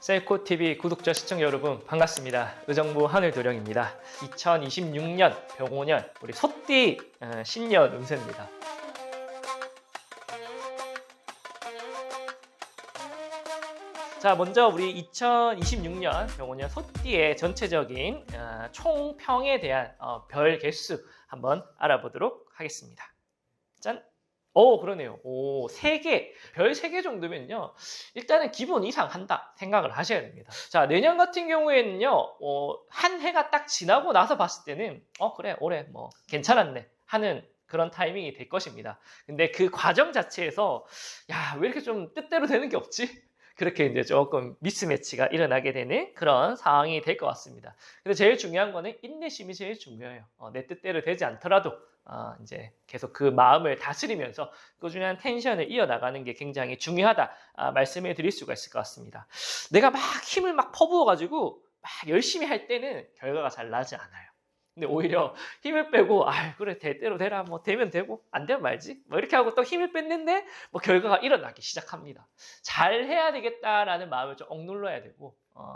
셀코TV 구독자 시청자 여러분 반갑습니다. 의정부 하늘도령입니다. 2026년 병오년 우리 소띠 신년 운세입니다. 자, 먼저 우리 2026년 병오년 소띠의 전체적인 총평에 대한 별 개수 한번 알아보도록 하겠습니다. 짠! 그러네요. 3개, 별 3개 정도면요. 일단은 기본 이상 한다 생각을 하셔야 됩니다. 자, 내년 같은 경우에는요, 한 해가 딱 지나고 나서 봤을 때는, 그래, 올해 뭐, 괜찮았네. 하는 그런 타이밍이 될 것입니다. 근데 그 과정 자체에서, 야, 왜 이렇게 좀 뜻대로 되는 게 없지? 그렇게 이제 조금 미스매치가 일어나게 되는 그런 상황이 될 것 같습니다. 근데 제일 중요한 거는 인내심이 제일 중요해요. 내 뜻대로 되지 않더라도 이제 계속 그 마음을 다스리면서 꾸준한 텐션을 이어나가는 게 굉장히 중요하다 말씀을 드릴 수가 있을 것 같습니다. 내가 막 힘을 막 퍼부어가지고 막 열심히 할 때는 결과가 잘 나지 않아요. 근데 오히려 힘을 빼고 그래 될 대로 되라 뭐 되면 되고 안 되면 말지 뭐 이렇게 하고 또 힘을 뺐는데 뭐 결과가 일어나기 시작합니다. 잘 해야 되겠다라는 마음을 좀 억눌러야 되고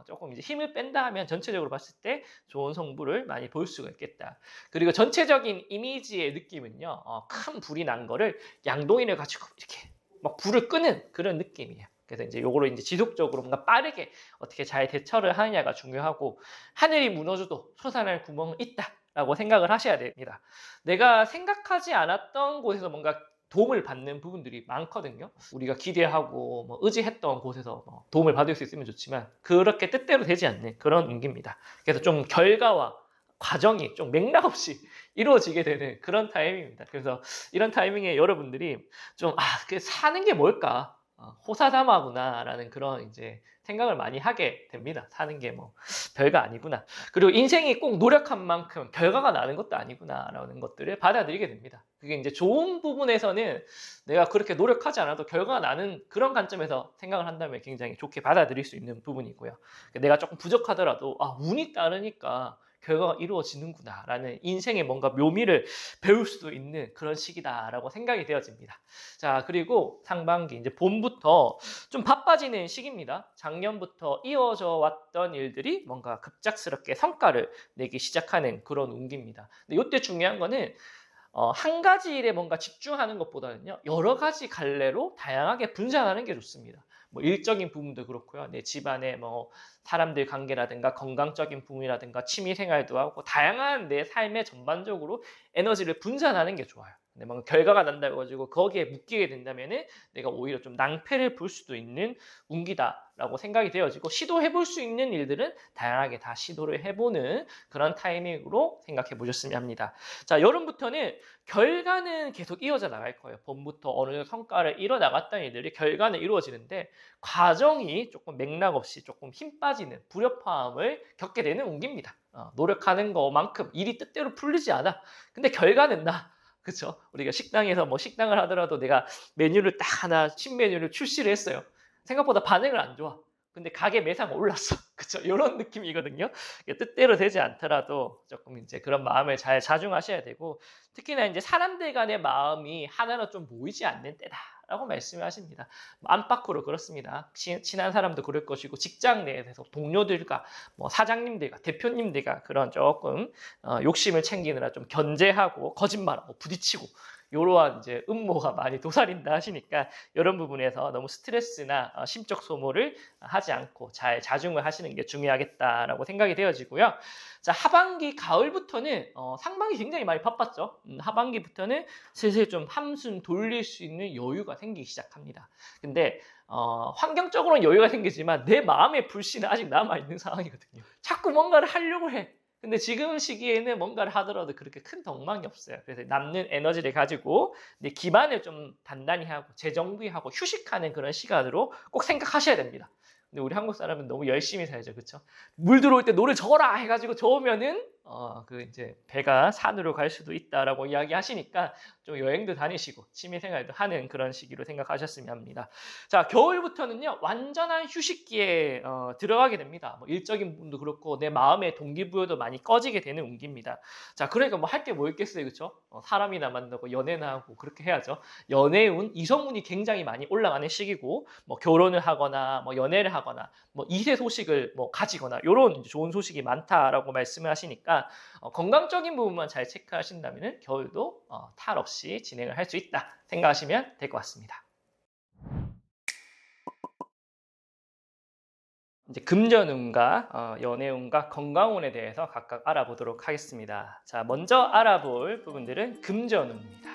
조금 이제 힘을 뺀다 하면 전체적으로 봤을 때 좋은 성부를 많이 볼 수가 있겠다. 그리고 전체적인 이미지의 느낌은요, 큰 불이 난 거를 양동이를 가지고 이렇게 막 불을 끄는 그런 느낌이에요. 그래서 이제 요거를 이제 지속적으로 뭔가 빠르게 어떻게 잘 대처를 하느냐가 중요하고, 하늘이 무너져도 솟아날 구멍은 있다라고 생각을 하셔야 됩니다. 내가 생각하지 않았던 곳에서 뭔가 도움을 받는 부분들이 많거든요. 우리가 기대하고 뭐 의지했던 곳에서 도움을 받을 수 있으면 좋지만 그렇게 뜻대로 되지 않는 그런 운기입니다. 그래서 좀 결과와 과정이 좀 맥락 없이 이루어지게 되는 그런 타이밍입니다. 그래서 이런 타이밍에 여러분들이 좀 그 사는 게 뭘까? 호사다마구나라는 그런 이제 생각을 많이 하게 됩니다. 사는 게 뭐 별거 아니구나. 그리고 인생이 꼭 노력한 만큼 결과가 나는 것도 아니구나라는 것들을 받아들이게 됩니다. 그게 이제 좋은 부분에서는 내가 그렇게 노력하지 않아도 결과가 나는 그런 관점에서 생각을 한다면 굉장히 좋게 받아들일 수 있는 부분이고요. 내가 조금 부족하더라도 운이 따르니까 결과가 이루어지는구나 라는 인생의 뭔가 묘미를 배울 수도 있는 그런 시기다라고 생각이 되어집니다. 자, 그리고 상반기 이제 봄부터 좀 바빠지는 시기입니다. 작년부터 이어져 왔던 일들이 뭔가 급작스럽게 성과를 내기 시작하는 그런 운기입니다. 근데 이때 중요한 거는 한 가지 일에 뭔가 집중하는 것보다는요, 여러 가지 갈래로 다양하게 분산하는 게 좋습니다. 뭐 일적인 부분도 그렇고요. 내 집안의 뭐 사람들 관계라든가 건강적인 부분이라든가 취미 생활도 하고 다양한 내 삶에 전반적으로 에너지를 분산하는 게 좋아요. 근데 뭔가 결과가 난다고 가지고 거기에 묶이게 된다면은 내가 오히려 좀 낭패를 볼 수도 있는 운기다라고 생각이 되어지고, 시도해 볼 수 있는 일들은 다양하게 다 시도를 해보는 그런 타이밍으로 생각해 보셨으면 합니다. 자, 여름부터는 결과는 계속 이어져 나갈 거예요. 봄부터 어느 정도 성과를 이뤄 나갔던 일들이 결과는 이루어지는데 과정이 조금 맥락 없이 조금 힘 빠지는 불협화음을 겪게 되는 운기입니다. 노력하는 것만큼 일이 뜻대로 풀리지 않아. 근데 결과는 나. 그렇죠? 우리가 식당에서 뭐 식당을 하더라도 내가 메뉴를 딱 하나 신메뉴를 출시를 했어요. 생각보다 반응을 안 좋아. 근데 가게 매상 올랐어. 그렇죠? 이런 느낌이거든요. 뜻대로 되지 않더라도 조금 이제 그런 마음을 잘 자중하셔야 되고, 특히나 이제 사람들 간의 마음이 하나로 좀 모이지 않는 때다라고 말씀을 하십니다. 안팎으로 그렇습니다. 친한 사람도 그럴 것이고, 직장 내에서 동료들과 뭐 사장님들과 대표님들과 그런 조금 욕심을 챙기느라 좀 견제하고 거짓말하고 부딪히고 이러한 이제 음모가 많이 도사린다 하시니까 이런 부분에서 너무 스트레스나 심적 소모를 하지 않고 잘 자중을 하시는 게 중요하겠다라고 생각이 되어지고요. 자, 하반기 가을부터는 상반기 굉장히 많이 바빴죠. 하반기부터는 슬슬 좀 한숨 돌릴 수 있는 여유가 생기기 시작합니다. 근데 환경적으로는 여유가 생기지만 내 마음의 불씨는 아직 남아있는 상황이거든요. 자꾸 뭔가를 하려고 해. 근데 지금 시기에는 뭔가를 하더라도 그렇게 큰 덕망이 없어요. 그래서 남는 에너지를 가지고 내 기반을 좀 단단히 하고 재정비하고 휴식하는 그런 시간으로 꼭 생각하셔야 됩니다. 근데 우리 한국 사람은 너무 열심히 살죠. 그렇죠? 물 들어올 때 노래 저어라 해가지고 저으면은 그 이제 배가 산으로 갈 수도 있다라고 이야기하시니까 좀 여행도 다니시고 취미생활도 하는 그런 시기로 생각하셨으면 합니다. 자, 겨울부터는요 완전한 휴식기에 들어가게 됩니다. 뭐 일적인 부분도 그렇고 내 마음의 동기부여도 많이 꺼지게 되는 운기입니다. 자, 그러니까 뭐 할 게 뭐 있겠어요, 그렇죠? 사람이나 만나고 연애나 하고 그렇게 해야죠. 연애운, 이성운이 굉장히 많이 올라가는 시기고 뭐 결혼을 하거나 뭐 연애를 하거나 뭐 이세 소식을 뭐 가지거나 이런 좋은 소식이 많다라고 말씀을 하시니까 건강적인 부분만 잘 체크하신다면 겨울도 탈 없이 진행을 할 수 있다 생각하시면 될 것 같습니다. 이제 금전운과 연애운과 건강운에 대해서 각각 알아보도록 하겠습니다. 자, 먼저 알아볼 부분들은 금전운입니다.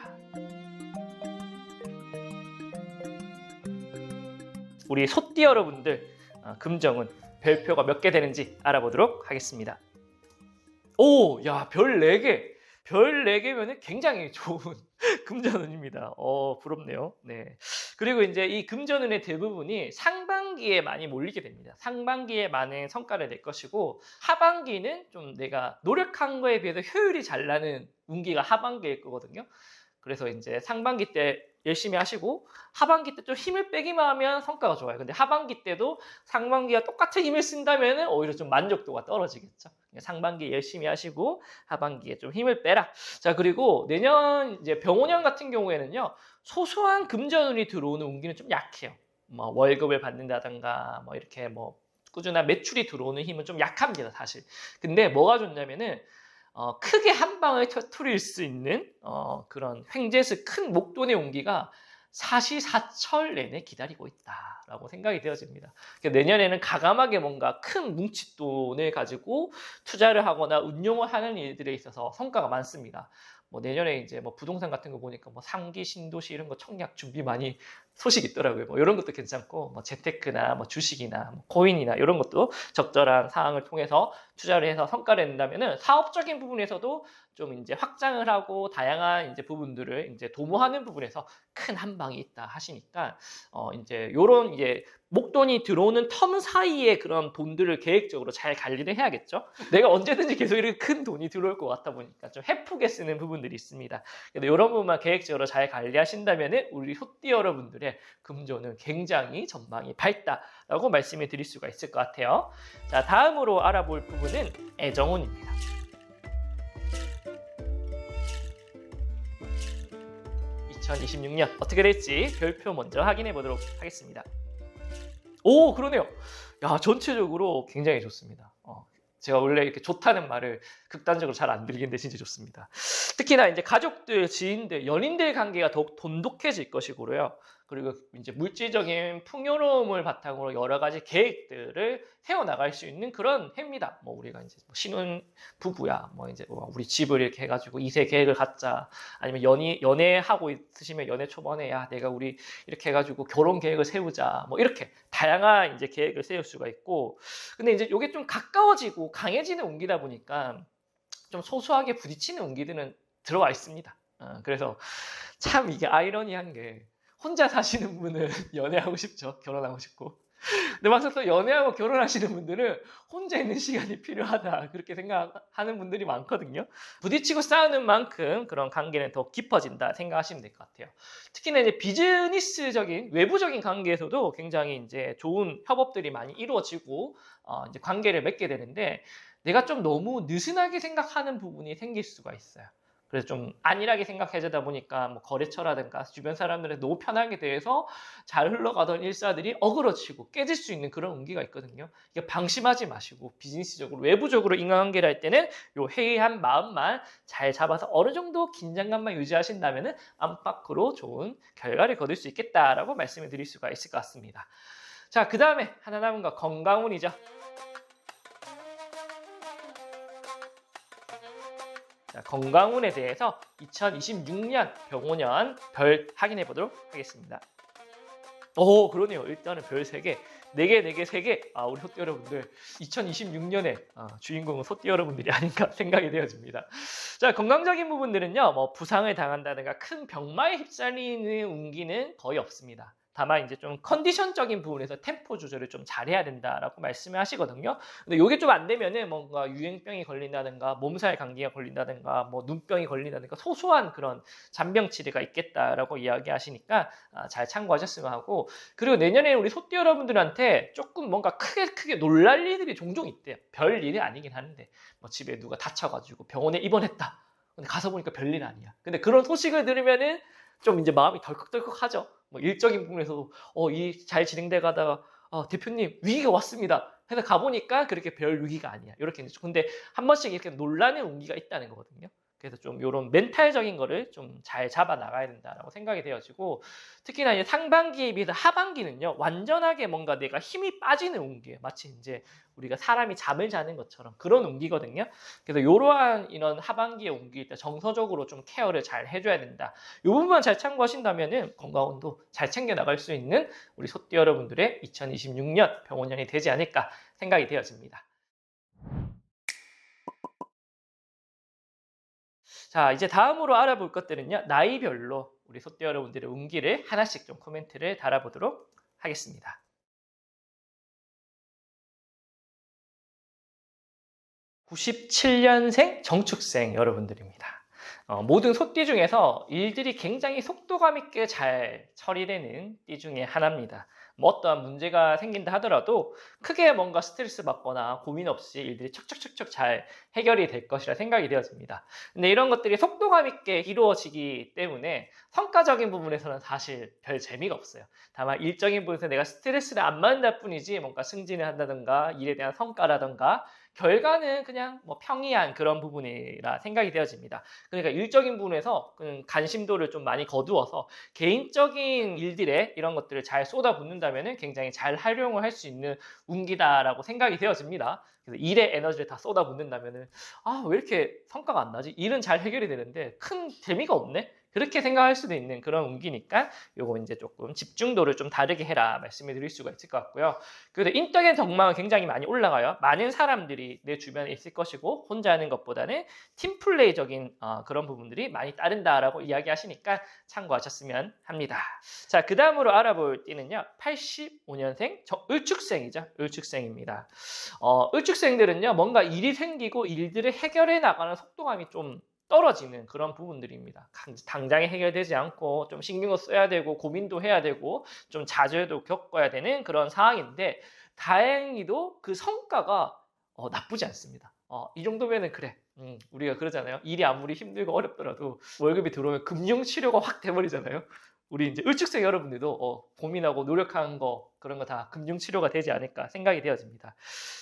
우리 소띠 여러분들 금정운 별표가 몇 개 되는지 알아보도록 하겠습니다. 오, 야, 별 4개. 별 4개면은 굉장히 좋은 금전운입니다. 부럽네요. 네. 그리고 이제 이 금전운의 대부분이 상반기에 많이 몰리게 됩니다. 상반기에 많은 성과를 낼 것이고, 하반기는 좀 내가 노력한 거에 비해서 효율이 잘 나는 운기가 하반기일 거거든요. 그래서 이제 상반기 때 열심히 하시고 하반기 때 좀 힘을 빼기만 하면 성과가 좋아요. 근데 하반기 때도 상반기와 똑같은 힘을 쓴다면 오히려 좀 만족도가 떨어지겠죠. 상반기에 열심히 하시고 하반기에 좀 힘을 빼라. 자, 그리고 내년 이제 병오년 같은 경우에는요, 소소한 금전운이 들어오는 운기는 좀 약해요. 뭐 월급을 받는다든가 뭐 이렇게 뭐 꾸준한 매출이 들어오는 힘은 좀 약합니다, 사실. 근데 뭐가 좋냐면은 크게 한 방을 터뜨릴 수 있는 그런 횡재수 큰 목돈의 온기가 사시사철 내내 기다리고 있다라고 생각이 되어집니다. 그러니까 내년에는 가감하게 뭔가 큰 뭉칫돈을 가지고 투자를 하거나 운용을 하는 일들에 있어서 성과가 많습니다. 뭐 내년에 이제 뭐 부동산 같은 거 보니까 뭐 3기 신도시 이런 거 청약 준비 많이 소식 있더라고요. 뭐 이런 것도 괜찮고 뭐 재테크나 뭐 주식이나 뭐 코인이나 이런 것도 적절한 상황을 통해서 투자를 해서 성과를 낸다면은 사업적인 부분에서도 좀 이제 확장을 하고 다양한 이제 부분들을 이제 도모하는 부분에서 큰 한 방이 있다 하시니까 이제 요런 이제 목돈이 들어오는 텀 사이에 그런 돈들을 계획적으로 잘 관리를 해야겠죠. 내가 언제든지 계속 이렇게 큰 돈이 들어올 것 같다 보니까 좀 헤프게 쓰는 부분들이 있습니다. 근데 이런 부분만 계획적으로 잘 관리하신다면 우리 소띠 여러분들의 금전은 굉장히 전망이 밝다라고 말씀을 드릴 수가 있을 것 같아요. 자, 다음으로 알아볼 부분은 애정운입니다. 2026년 어떻게 될지 별표 먼저 확인해 보도록 하겠습니다. 오, 그러네요. 야, 전체적으로 굉장히 좋습니다. 제가 원래 이렇게 좋다는 말을 극단적으로 잘 안 들리는데 진짜 좋습니다. 특히나 이제 가족들, 지인들, 연인들 관계가 더욱 돈독해질 것이고요. 그리고 이제 물질적인 풍요로움을 바탕으로 여러 가지 계획들을 세워나갈 수 있는 그런 해입니다. 뭐 우리가 이제 신혼 부부야, 뭐 이제 우리 집을 이렇게 해가지고 2세 계획을 갖자, 아니면 연애하고 있으시면 연애 초반에 야 내가 우리 이렇게 해가지고 결혼 계획을 세우자, 뭐 이렇게 다양한 이제 계획을 세울 수가 있고, 근데 이제 이게 좀 가까워지고 강해지는 운기다 보니까 좀 소소하게 부딪히는 운기들은 들어와 있습니다. 그래서 참 이게 아이러니한 게 혼자 사시는 분은 연애하고 싶죠. 결혼하고 싶고. 근데 막상 또 연애하고 결혼하시는 분들은 혼자 있는 시간이 필요하다. 그렇게 생각하는 분들이 많거든요. 부딪히고 싸우는 만큼 그런 관계는 더 깊어진다 생각하시면 될 것 같아요. 특히나 이제 비즈니스적인 외부적인 관계에서도 굉장히 이제 좋은 협업들이 많이 이루어지고 이제 관계를 맺게 되는데, 내가 좀 너무 느슨하게 생각하는 부분이 생길 수가 있어요. 그래서 좀 안일하게 생각해주다 보니까 뭐 거래처라든가 주변 사람들의 너무 편하게 대해서 잘 흘러가던 일사들이 어그러지고 깨질 수 있는 그런 운기가 있거든요. 이게 방심하지 마시고 비즈니스적으로 외부적으로 인간관계를 할 때는 요 해이한 마음만 잘 잡아서 어느 정도 긴장감만 유지하신다면 안팎으로 좋은 결과를 거둘 수 있겠다라고 말씀을 드릴 수가 있을 것 같습니다. 자, 그 다음에 하나 남은 거 건강운이죠. 자, 건강운에 대해서 2026년 병오년 별 확인해 보도록 하겠습니다. 오, 그러네요. 일단은 별 3개, 4개, 4개, 3개. 우리 소띠 여러분들 2026년에 주인공은 소띠 여러분들이 아닌가 생각이 되어집니다. 자, 건강적인 부분들은요, 뭐 부상을 당한다든가 큰 병마에 휩쓸리는 운기는 거의 없습니다. 다만 이제 좀 컨디션적인 부분에서 템포 조절을 좀 잘해야 된다라고 말씀을 하시거든요. 근데 이게 좀 안 되면은 뭔가 유행병이 걸린다든가 몸살 감기가 걸린다든가 뭐 눈병이 걸린다든가 소소한 그런 잔병 치레가 있겠다라고 이야기하시니까 잘 참고하셨으면 하고, 그리고 내년에 우리 소띠 여러분들한테 조금 뭔가 크게 놀랄 일들이 종종 있대요. 별 일이 아니긴 하는데 뭐 집에 누가 다쳐가지고 병원에 입원했다. 근데 가서 보니까 별일 아니야. 근데 그런 소식을 들으면은 좀 이제 마음이 덜컥덜컥하죠. 뭐 일적인 부분에서도 이 잘 진행돼 가다가 대표님 위기가 왔습니다. 해서 가보니까 그렇게 별 위기가 아니야. 이렇게 근데 한 번씩 이렇게 논란의 운기가 있다는 거거든요. 그래서 좀 이런 멘탈적인 거를 좀 잘 잡아 나가야 된다라고 생각이 되어지고, 특히나 이제 상반기에 비해서 하반기는요 완전하게 뭔가 내가 힘이 빠지는 운기예요. 마치 이제 우리가 사람이 잠을 자는 것처럼 그런 운기거든요. 그래서 이러한 이런 하반기의 운기일 때 정서적으로 좀 케어를 잘 해줘야 된다. 이 부분만 잘 참고하신다면은 건강운도 잘 챙겨 나갈 수 있는 우리 소띠 여러분들의 2026년 병원년이 되지 않을까 생각이 되어집니다. 자, 이제 다음으로 알아볼 것들은요, 나이별로 우리 소띠 여러분들의 운기를 하나씩 좀 코멘트를 달아보도록 하겠습니다. 97년생 정축생 여러분들입니다. 모든 소띠 중에서 일들이 굉장히 속도감 있게 잘 처리되는 띠 중에 하나입니다. 뭐 어떠한 문제가 생긴다 하더라도 크게 뭔가 스트레스 받거나 고민 없이 일들이 척척척척 잘 해결이 될 것이라 생각이 되어집니다. 근데 이런 것들이 속도감 있게 이루어지기 때문에 성과적인 부분에서는 사실 별 재미가 없어요. 다만 일적인 부분에서 내가 스트레스를 안 받는다 뿐이지 뭔가 승진을 한다든가 일에 대한 성과라든가 결과는 그냥 뭐 평이한 그런 부분이라 생각이 되어집니다. 그러니까 일적인 부분에서 관심도를 좀 많이 거두어서 개인적인 일들에 이런 것들을 잘 쏟아붓는다면 굉장히 잘 활용을 할 수 있는 운기다라고 생각이 되어집니다. 그래서 일에 에너지를 다 쏟아붓는다면 왜 이렇게 성과가 안 나지? 일은 잘 해결이 되는데 큰 재미가 없네? 그렇게 생각할 수도 있는 그런 운기니까 요거 이제 조금 집중도를 좀 다르게 해라 말씀을 드릴 수가 있을 것 같고요. 그래도 인격의 덕망은 굉장히 많이 올라가요. 많은 사람들이 내 주변에 있을 것이고 혼자 하는 것보다는 팀플레이적인 그런 부분들이 많이 따른다라고 이야기하시니까 참고하셨으면 합니다. 자, 그 다음으로 알아볼 띠는요, 85년생 을축생이죠. 을축생입니다. 을축생들은요, 뭔가 일이 생기고 일들을 해결해 나가는 속도감이 좀 떨어지는 그런 부분들입니다. 당장에 해결되지 않고 좀 신경을 써야 되고 고민도 해야 되고 좀 좌절도 겪어야 되는 그런 상황인데, 다행히도 그 성과가 나쁘지 않습니다. 이 정도면은 그래. 우리가 그러잖아요. 일이 아무리 힘들고 어렵더라도 월급이 들어오면 금융치료가 확 돼버리잖아요. 우리 이제 을축생 여러분들도 고민하고 노력한 거 그런 거 다 금융치료가 되지 않을까 생각이 되어집니다.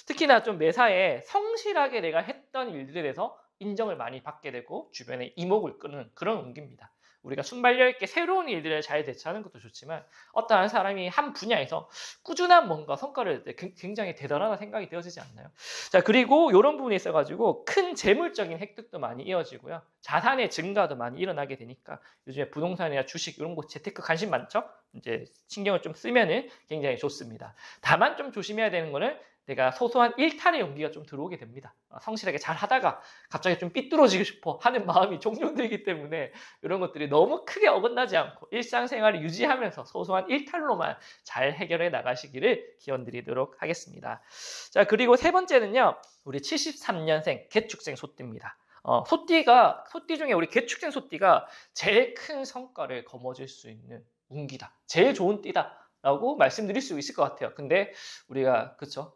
특히나 좀 매사에 성실하게 내가 했던 일들에서 인정을 많이 받게 되고 주변에 이목을 끄는 그런 운기입니다. 우리가 순발력 있게 새로운 일들을 잘 대처하는 것도 좋지만 어떠한 사람이 한 분야에서 꾸준한 뭔가 성과를 낼 때 굉장히 대단하다 생각이 되어지지 않나요? 자, 그리고 이런 부분에 있어가지고 큰 재물적인 획득도 많이 이어지고요. 자산의 증가도 많이 일어나게 되니까 요즘에 부동산이나 주식 이런 거 재테크 관심 많죠? 이제 신경을 좀 쓰면은 굉장히 좋습니다. 다만 좀 조심해야 되는 거는 내가 소소한 일탈의 용기가 좀 들어오게 됩니다. 성실하게 잘 하다가 갑자기 좀 삐뚤어지고 싶어 하는 마음이 종종 들기 때문에 이런 것들이 너무 크게 어긋나지 않고 일상생활을 유지하면서 소소한 일탈로만 잘 해결해 나가시기를 기원드리도록 하겠습니다. 자, 그리고 세 번째는요, 우리 73년생 개축생 소띠입니다. 소띠 중에 우리 개축생 소띠가 제일 큰 성과를 거머쥘 수 있는 운기다. 제일 좋은 띠다. 라고 말씀드릴 수 있을 것 같아요. 근데 우리가 그쵸?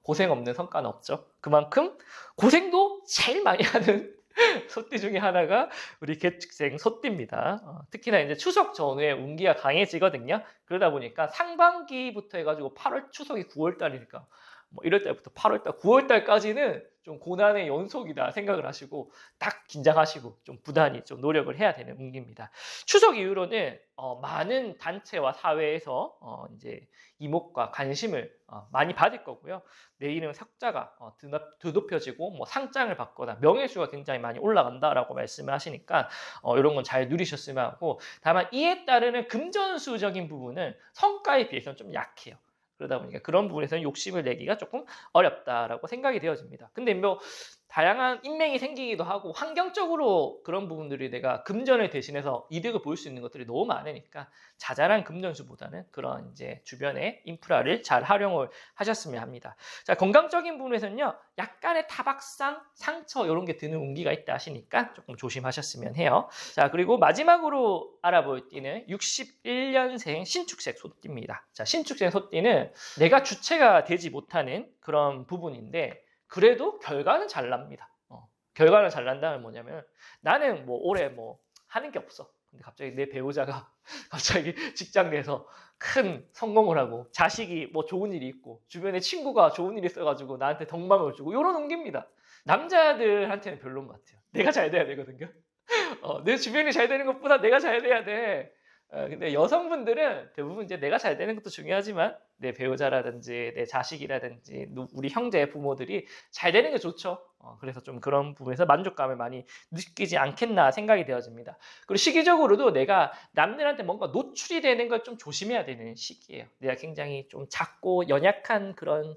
고생 없는 성과는 없죠. 그만큼 고생도 제일 많이 하는 소띠 중에 하나가 우리 개축생 소띠입니다. 특히나 이제 추석 전후에 운기가 강해지거든요. 그러다 보니까 상반기부터 해가지고 8월 추석이 9월 달이니까 뭐 1월 달부터 8월 달, 9월 달까지는 좀 고난의 연속이다 생각을 하시고 딱 긴장하시고 좀 부단히 좀 노력을 해야 되는 운기입니다. 추석 이후로는 많은 단체와 사회에서 이제 이목과 관심을 많이 받을 거고요. 내 이름 석자가 드높여지고 뭐 상장을 받거나 명예수가 굉장히 많이 올라간다라고 말씀을 하시니까 이런 건 잘 누리셨으면 하고, 다만 이에 따르는 금전수적인 부분은 성과에 비해서는 좀 약해요. 그러다 보니까 그런 부분에서는 욕심을 내기가 조금 어렵다라고 생각이 되어집니다. 근데 뭐 다양한 인맥이 생기기도 하고 환경적으로 그런 부분들이 내가 금전을 대신해서 이득을 볼 수 있는 것들이 너무 많으니까 자잘한 금전수보다는 그런 이제 주변의 인프라를 잘 활용을 하셨으면 합니다. 자, 건강적인 부분에서는요, 약간의 타박상, 상처 이런 게 드는 운기가 있다 하시니까 조금 조심하셨으면 해요. 자, 그리고 마지막으로 알아볼 띠는 61년생 신축생 소띠입니다. 자, 신축생 소띠는 내가 주체가 되지 못하는 그런 부분인데 그래도 결과는 잘 납니다. 결과는 잘 난다는 뭐냐면 나는 뭐 올해 뭐 하는 게 없어. 근데 갑자기 내 배우자가 갑자기 직장 내서 큰 성공을 하고 자식이 뭐 좋은 일이 있고 주변에 친구가 좋은 일이 있어가지고 나한테 덕망을 주고 이런 운기입니다. 남자들한테는 별로인 것 같아요. 내가 잘 돼야 되거든요. 내 주변이 잘 되는 것보다 내가 잘 돼야 돼. 근데 여성분들은 대부분 이제 내가 잘 되는 것도 중요하지만 내 배우자라든지 내 자식이라든지 우리 형제 부모들이 잘 되는 게 좋죠. 그래서 좀 그런 부분에서 만족감을 많이 느끼지 않겠나 생각이 되어집니다. 그리고 시기적으로도 내가 남들한테 뭔가 노출이 되는 걸 좀 조심해야 되는 시기예요. 내가 굉장히 좀 작고 연약한 그런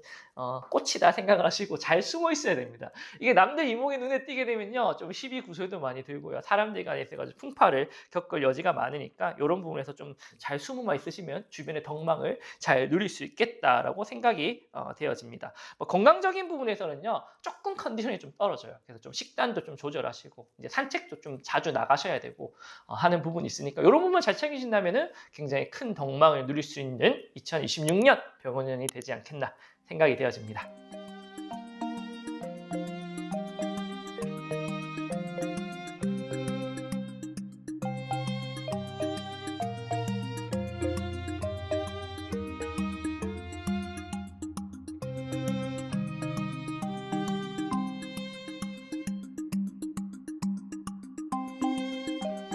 꽃이다 생각을 하시고 잘 숨어 있어야 됩니다. 이게 남들 이목에 눈에 띄게 되면요, 좀 시비 구설도 많이 들고요. 사람들 간에 있어가지고 풍파를 겪을 여지가 많으니까 이런 부분에서 좀 잘 숨어만 있으시면 주변의 덕망을 잘 누릴 수 있겠다라고 생각이 되어집니다. 뭐 건강적인 부분에서는요, 조금 컨디션이 좀 떨어져요. 그래서 좀 식단도 좀 조절하시고 이제 산책도 좀 자주 나가셔야 되고 하는 부분이 있으니까 이런 부분 잘 챙기신다면은 굉장히 큰 덕망을 누릴 수 있는 2026년 병원년이 되지 않겠나 생각이 되어집니다.